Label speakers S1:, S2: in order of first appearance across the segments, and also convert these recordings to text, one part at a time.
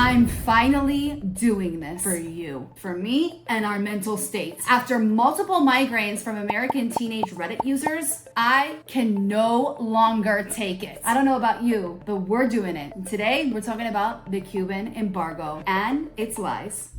S1: I'm finally doing this for you, for me, and our mental states. After multiple migraines from American teenage Reddit users, I can no longer take it. I don't know about you, but we're doing it. And today, we're talking about the Cuban embargo and its lies.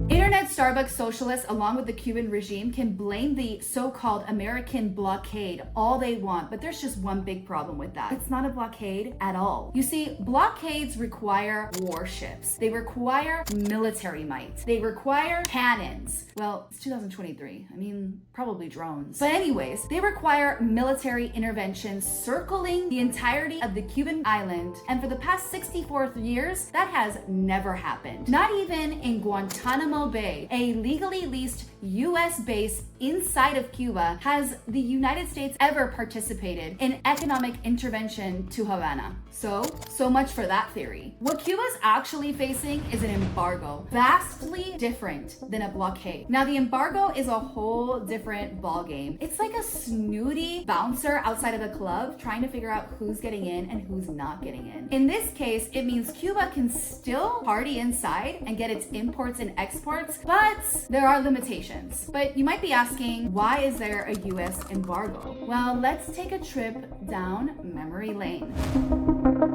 S1: Internet Starbucks socialists, along with the Cuban regime, can blame the so-called American blockade all they want, but there's just one big problem with that. It's not a blockade at all. You see, blockades require warships. They require military might. They require cannons. Well, it's 2023. I mean, probably drones. But anyways, they require military intervention circling the entirety of the Cuban island, and for the past 64 years, that has never happened. Not even in Guantanamo Bay, a legally leased US base inside of Cuba, has the United States ever participated in economic intervention to Havana. So much for that theory. What Cuba's actually facing is an embargo, vastly different than a blockade. Now, the embargo is a whole different ballgame. It's like a snooty bouncer outside of a club trying to figure out who's getting in and who's not getting in. In this case, it means Cuba can still party inside and get its imports and exports, but there are limitations. But you might be asking, why is there a US embargo? Well, let's take a trip down memory lane.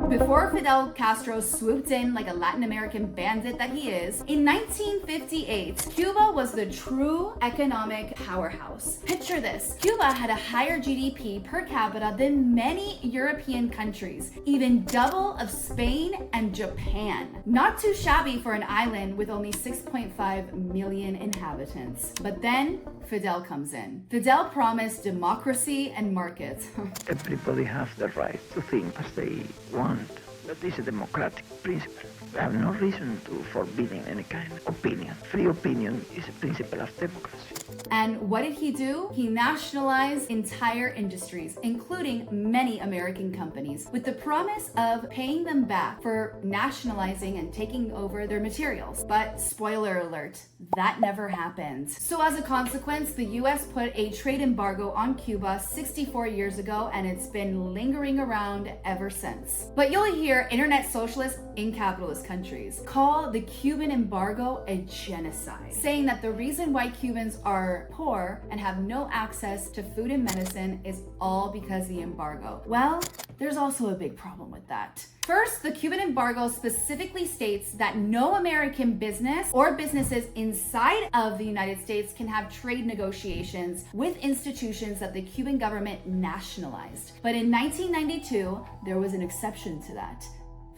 S1: Before Fidel Castro swooped in like a Latin American bandit that he is, in 1958, Cuba was the true economic powerhouse. Picture this: Cuba had a higher GDP per capita than many European countries, even double of Spain and Japan. Not too shabby for an island with only 6.5 million inhabitants. But then Fidel comes in. Fidel promised democracy and markets.
S2: Everybody has the right to think as they want. That is a democratic principle. We have no reason to forbidding any kind of opinion. Free opinion is a principle of democracy.
S1: And what did he do? He nationalized entire industries, including many American companies, with the promise of paying them back for nationalizing and taking over their materials. But spoiler alert, that never happened. So as a consequence, the US put a trade embargo on Cuba 64 years ago, and it's been lingering around ever since. But you'll hear internet socialists in capitalist countries call the Cuban embargo a genocide, saying that the reason why Cubans are poor and have no access to food and medicine is all because of the embargo. Well, there's also a big problem with that. First, the Cuban embargo specifically states that no American business or businesses inside of the United States can have trade negotiations with institutions that the Cuban government nationalized. But in 1992, there was an exception to that: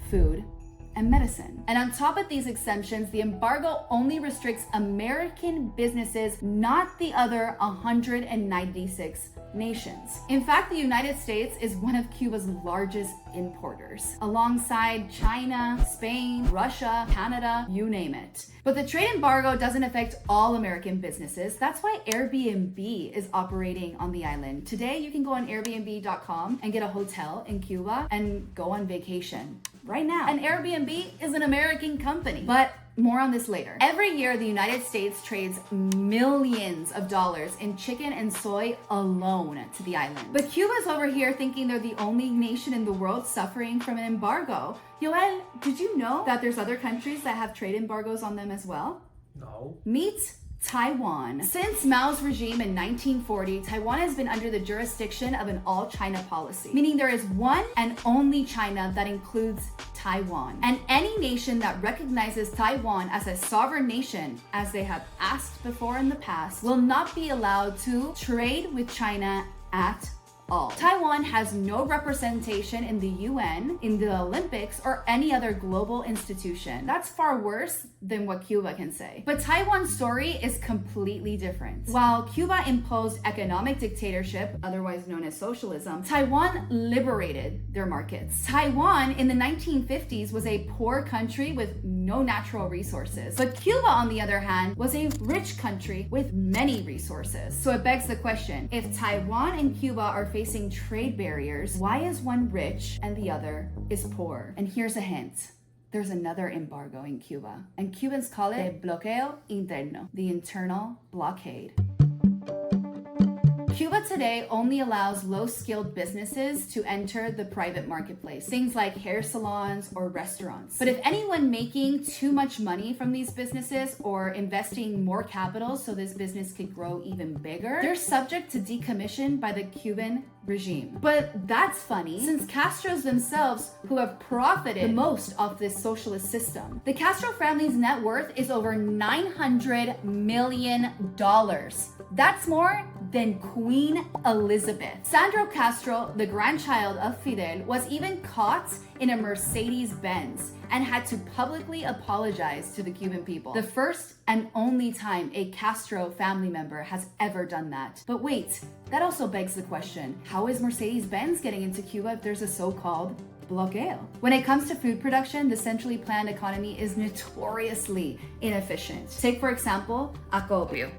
S1: food and medicine. And on top of these exemptions, the embargo only restricts American businesses, not the other 196 nations. In fact, the United States is one of Cuba's largest importers, alongside China, Spain, Russia, Canada, you name it. But the trade embargo doesn't affect all American businesses. That's why Airbnb is operating on the island. Today, you can go on Airbnb.com and get a hotel in Cuba and go on vacation right now. And Airbnb is an American company, but more on this later. Every year, the United States trades millions of dollars in chicken and soy alone to the island. But Cuba's over here thinking they're the only nation in the world suffering from an embargo. Yoel, did you know that there's other countries that have trade embargoes on them as well?
S3: No.
S1: Meet Taiwan. Since Mao's regime in 1940, Taiwan has been under the jurisdiction of an all-China policy, meaning there is one and only China that includes Taiwan. And any nation that recognizes Taiwan as a sovereign nation, as they have asked before in the past, will not be allowed to trade with China at all. Taiwan has no representation in the UN, in the Olympics, or any other global institution. That's far worse than what Cuba can say. But Taiwan's story is completely different. While Cuba imposed economic dictatorship, otherwise known as socialism, Taiwan liberated their markets. Taiwan in the 1950s was a poor country with no natural resources. But Cuba, on the other hand, was a rich country with many resources. So it begs the question, if Taiwan and Cuba are facing trade barriers, why is one rich and the other is poor? And here's a hint. There's another embargo in Cuba, and Cubans call it bloqueo interno, the internal blockade. Cuba today only allows low-skilled businesses to enter the private marketplace, things like hair salons or restaurants. But if anyone making too much money from these businesses or investing more capital so this business could grow even bigger, they're subject to decommission by the Cuban regime. But that's funny, since Castros themselves, who have profited the most off this socialist system. The Castro family's net worth is over $900 million. That's more than Queen Elizabeth. Sandro Castro, the grandchild of Fidel, was even caught in a Mercedes-Benz and had to publicly apologize to the Cuban people. The first and only time a Castro family member has ever done that. But wait, that also begs the question, how is Mercedes-Benz getting into Cuba if there's a so-called blockade? When it comes to food production, the centrally planned economy is notoriously inefficient. Take, for example, acopio,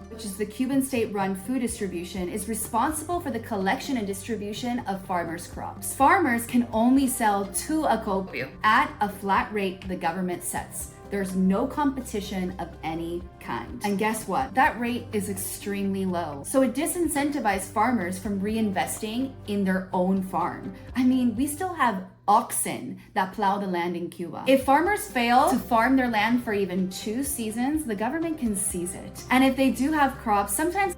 S1: which is the Cuban state-run food distribution, is responsible for the collection and distribution of farmers' crops. Farmers can only sell to acopio at a flat rate the government sets. There's no competition of any kind. And guess what? That rate is extremely low. So it disincentivizes farmers from reinvesting in their own farm. I mean, we still have oxen that plow the land in Cuba. If farmers fail to farm their land for even 2 seasons, the government can seize it. And if they do have crops, sometimes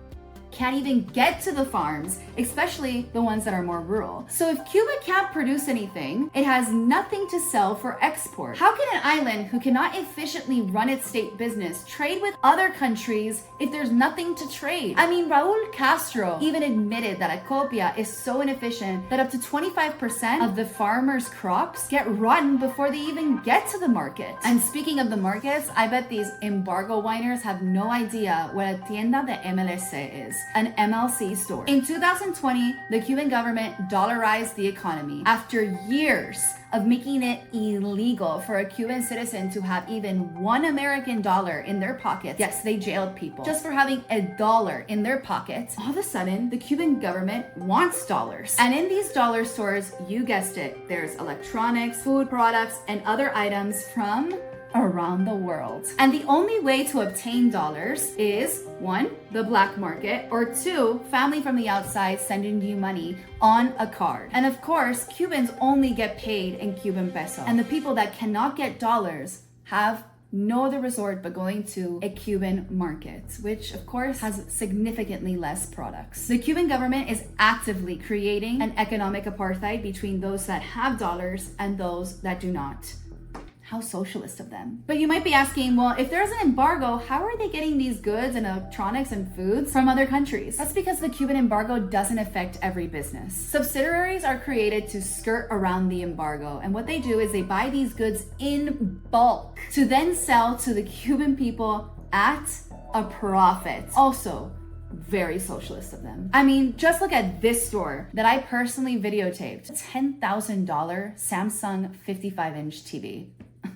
S1: can't even get to the farms, especially the ones that are more rural. So if Cuba can't produce anything, it has nothing to sell for export. How can an island who cannot efficiently run its state business trade with other countries if there's nothing to trade? I mean, Raul Castro even admitted that Acopia is so inefficient that up to 25% of the farmers' crops get rotten before they even get to the market. And speaking of the markets, I bet these embargo whiners have no idea what a tienda de MLC is. An MLC store. In 2020, the Cuban government dollarized the economy after years of making it illegal for a Cuban citizen to have even $1 American in their pockets. Yes, they jailed people just for having $1 in their pockets. All of a sudden, the Cuban government wants dollars. And in these dollar stores, you guessed it, there's electronics, food products, and other items from around the world. And the only way to obtain dollars is 1, the black market, or 2, family from the outside sending you money on a card. And of course, Cubans only get paid in Cuban peso. And the people that cannot get dollars have no other resort but going to a Cuban market, which of course has significantly less products. The Cuban government is actively creating an economic apartheid between those that have dollars and those that do not. How socialist of them. But you might be asking, well, if there's an embargo, how are they getting these goods and electronics and foods from other countries? That's because the Cuban embargo doesn't affect every business. Subsidiaries are created to skirt around the embargo, and what they do is they buy these goods in bulk to then sell to the Cuban people at a profit. Also, very socialist of them. I mean, just look at this store that I personally videotaped. $10,000 Samsung 55-inch TV.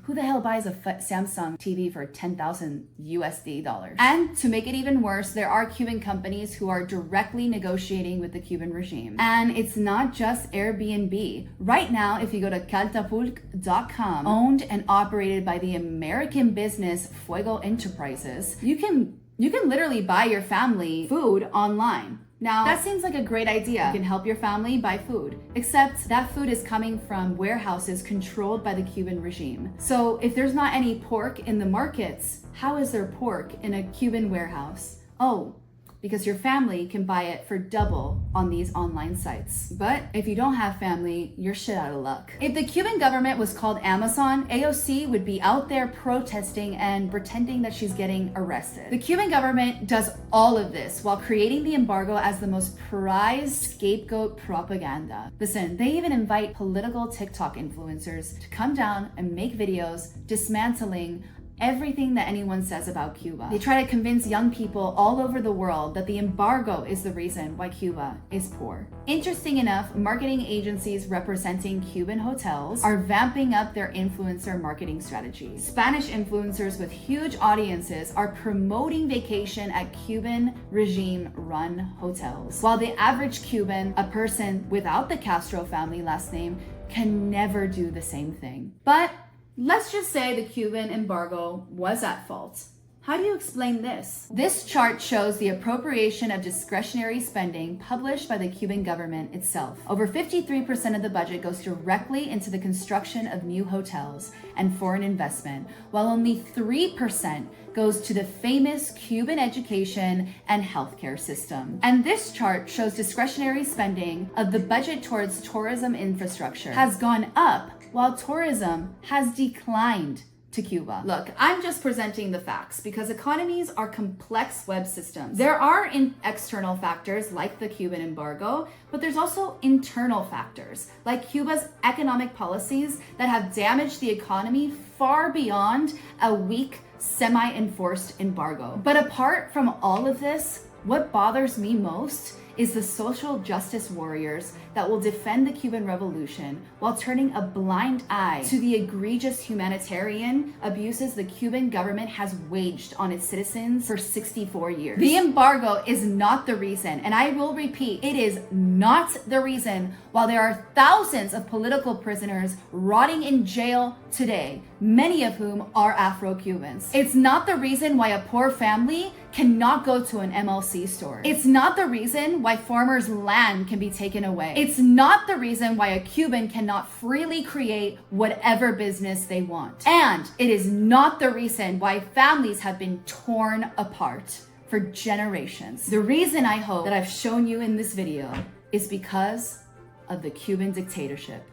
S1: Who the hell buys a Samsung TV for $10,000 USD? And to make it even worse, there are Cuban companies who are directly negotiating with the Cuban regime. And it's not just Airbnb. Right now, if you go to Caltapulc.com, owned and operated by the American business Fuego Enterprises, you can literally buy your family food online. Now, that seems like a great idea. You can help your family buy food, except that food is coming from warehouses controlled by the Cuban regime. So if there's not any pork in the markets, how is there pork in a Cuban warehouse? Oh, because your family can buy it for double on these online sites. But if you don't have family, you're shit out of luck. If the Cuban government was called Amazon, AOC would be out there protesting and pretending that she's getting arrested. The Cuban government does all of this while creating the embargo as the most prized scapegoat propaganda. Listen, they even invite political TikTok influencers to come down and make videos dismantling everything that anyone says about Cuba. They try to convince young people all over the world that the embargo is the reason why Cuba is poor. Interesting enough, marketing agencies representing Cuban hotels are vamping up their influencer marketing strategies. Spanish influencers with huge audiences are promoting vacation at Cuban regime-run hotels, while the average Cuban, a person without the Castro family last name, can never do the same thing. But let's just say the Cuban embargo was at fault. How do you explain this? This chart shows the appropriation of discretionary spending published by the Cuban government itself. Over 53% of the budget goes directly into the construction of new hotels and foreign investment, while only 3% goes to the famous Cuban education and healthcare system. And this chart shows discretionary spending of the budget towards tourism infrastructure has gone up while tourism has declined to Cuba. Look, I'm just presenting the facts because economies are complex web systems. There are external factors like the Cuban embargo, but there's also internal factors like Cuba's economic policies that have damaged the economy far beyond a weak, semi-enforced embargo. But apart from all of this, what bothers me most is the social justice warriors that will defend the Cuban Revolution while turning a blind eye to the egregious humanitarian abuses the Cuban government has waged on its citizens for 64 years. The embargo is not the reason, and I will repeat, it is not the reason why there are thousands of political prisoners rotting in jail today, many of whom are Afro-Cubans. It's not the reason why a poor family cannot go to an MLC store. It's not the reason why farmers' land can be taken away. It's not the reason why a Cuban cannot freely create whatever business they want. And it is not the reason why families have been torn apart for generations. The reason I hope that I've shown you in this video is because of the Cuban dictatorship.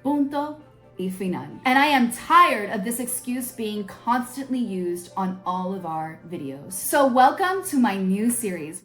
S1: Punto y final. And I am tired of this excuse being constantly used on all of our videos. So welcome to my new series.